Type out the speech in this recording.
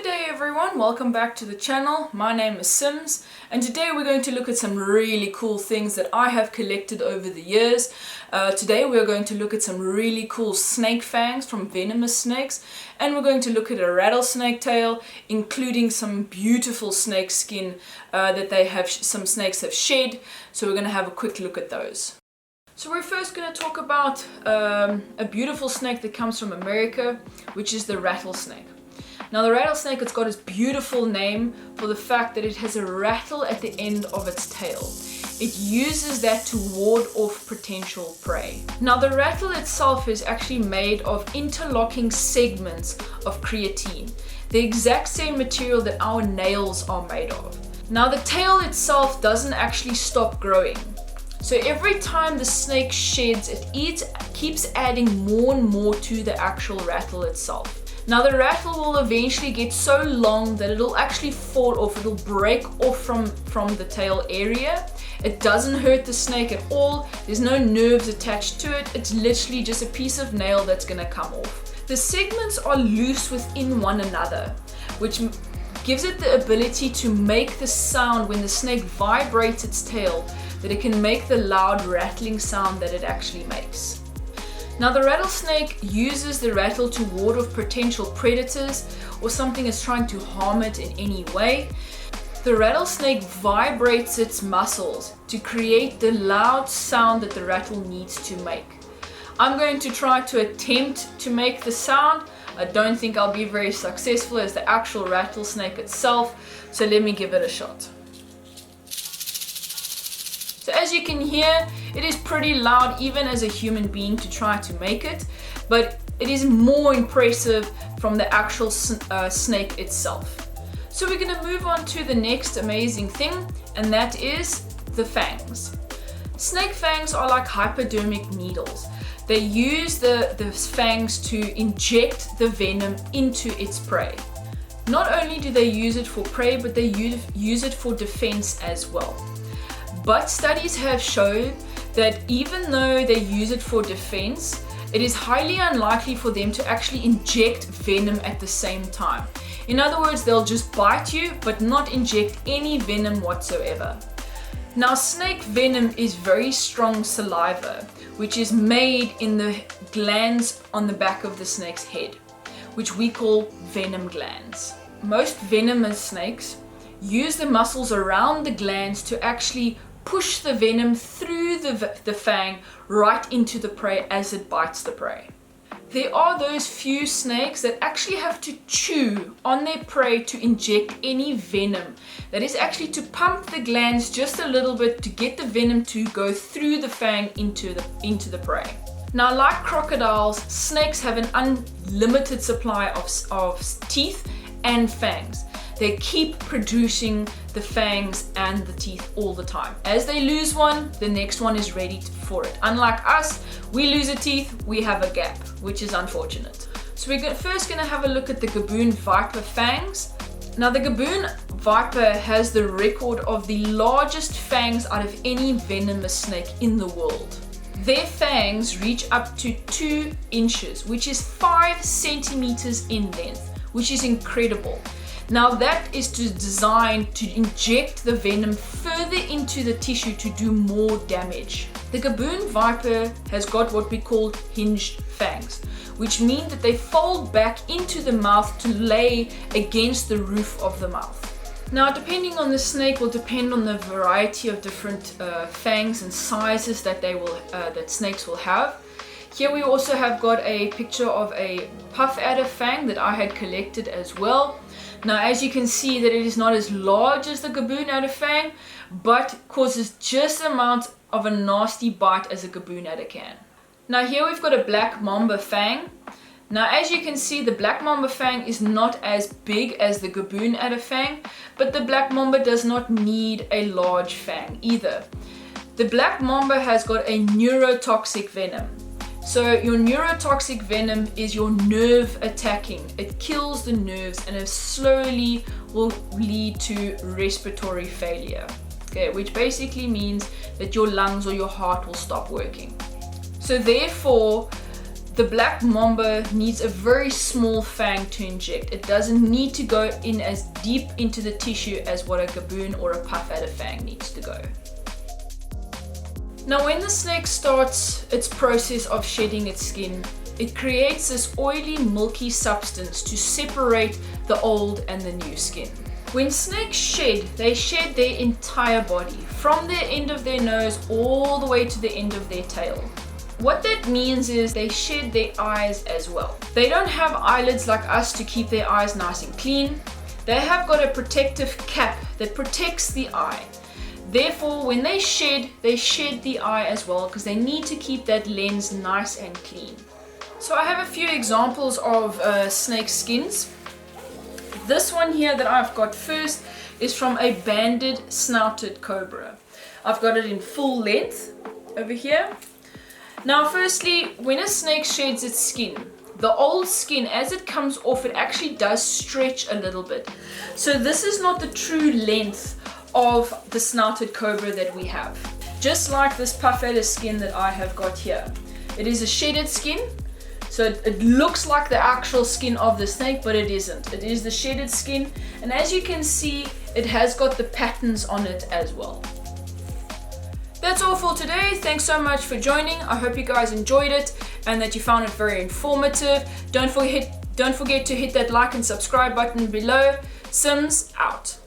day everyone, welcome back to the channel. My name is Sims and today we're going to look at some really cool things that I have collected over the years. Today we're going to look at some really cool snake fangs from venomous snakes, and we're going to look at a rattlesnake tail, including some beautiful snake skin that some snakes have shed. So we're going to have a quick look at those. So we're first going to talk about a beautiful snake that comes from America, which is the rattlesnake. Now the rattlesnake, it's got its beautiful name for the fact that it has a rattle at the end of its tail. It uses that to ward off potential prey. Now the rattle itself is actually made of interlocking segments of creatine, the exact same material that our nails are made of. Now the tail itself doesn't actually stop growing. So every time the snake sheds, it keeps adding more and more to the actual rattle itself. Now the rattle will eventually get so long that it'll actually fall off, it'll break off from the tail area. It doesn't hurt the snake at all, there's no nerves attached to it, it's literally just a piece of nail that's gonna come off. The segments are loose within one another, which gives it the ability to make the sound when the snake vibrates its tail, that it can make the loud rattling sound that it actually makes. Now the rattlesnake uses the rattle to ward off potential predators or something that's trying to harm it in any way. The rattlesnake vibrates its muscles to create the loud sound that the rattle needs to make. I'm going to try to attempt to make the sound. I don't think I'll be very successful as the actual rattlesnake itself, so let me give it a shot. So as you can hear, it is pretty loud even as a human being to try to make it, but it is more impressive from the actual snake itself. So we're going to move on to the next amazing thing, and that is the fangs. Snake fangs are like hypodermic needles. They use the fangs to inject the venom into its prey. Not only do they use it for prey, but they use it for defense as well. But studies have shown that even though they use it for defense, it is highly unlikely for them to actually inject venom at the same time. In other words, they'll just bite you but not inject any venom whatsoever. Now snake venom is very strong saliva, which is made in the glands on the back of the snake's head, which we call venom glands. Most venomous snakes use the muscles around the glands to actually push the venom through the fang right into the prey as it bites the prey. There are those few snakes that actually have to chew on their prey to inject any venom. That is actually to pump the glands just a little bit to get the venom to go through the fang into the prey. Now, like crocodiles, snakes have an unlimited supply of teeth and fangs. They keep producing the fangs and the teeth all the time. As they lose one, the next one is ready for it. Unlike us, we lose a teeth, we have a gap, which is unfortunate. So we're first going to have a look at the gaboon viper fangs. Now the gaboon viper has the record of the largest fangs out of any venomous snake in the world. Their fangs reach up to 2 inches, which is 5 centimeters in length, which is incredible. Now that is designed to inject the venom further into the tissue to do more damage. The gaboon viper has got what we call hinged fangs, which mean that they fold back into the mouth to lay against the roof of the mouth. Now depending on the snake will depend on the variety of different fangs and sizes that snakes will have. Here we also have got a picture of a puff adder fang that I had collected as well. Now as you can see that it is not as large as the gaboon adder fang, but causes just the amount of a nasty bite as a gaboon adder can. Now here we've got a black mamba fang. Now as you can see, the black mamba fang is not as big as the gaboon adder fang, but the black mamba does not need a large fang either. The black mamba has got a neurotoxic venom. So your neurotoxic venom is your nerve attacking. It kills the nerves and it slowly will lead to respiratory failure. Okay, which basically means that your lungs or your heart will stop working. So therefore, The black mamba needs a very small fang to inject. It doesn't need to go in as deep into the tissue as what a gaboon or a puff-adder fang needs to go. Now when the snake starts its process of shedding its skin, it creates this oily, milky substance to separate the old and the new skin. When snakes shed, they shed their entire body, from the end of their nose all the way to the end of their tail. What that means is they shed their eyes as well. They don't have eyelids like us to keep their eyes nice and clean. They have got a protective cap that protects the eye. Therefore, when they shed the eye as well because they need to keep that lens nice and clean. So I have a few examples of snake skins. This one here that I've got first is from a banded snouted cobra. I've got it in full length over here. Now firstly, when a snake sheds its skin, the old skin, as it comes off, it actually does stretch a little bit. So this is not the true length of the snouted cobra that we have. Just like this puff-adder skin that I have got here. It is a shedded skin, so it looks like the actual skin of the snake, but it isn't. It is the shedded skin, and as you can see, it has got the patterns on it as well. That's all for today. Thanks so much for joining. I hope you guys enjoyed it and that you found it very informative. Don't forget to hit that like and subscribe button below. Sims out.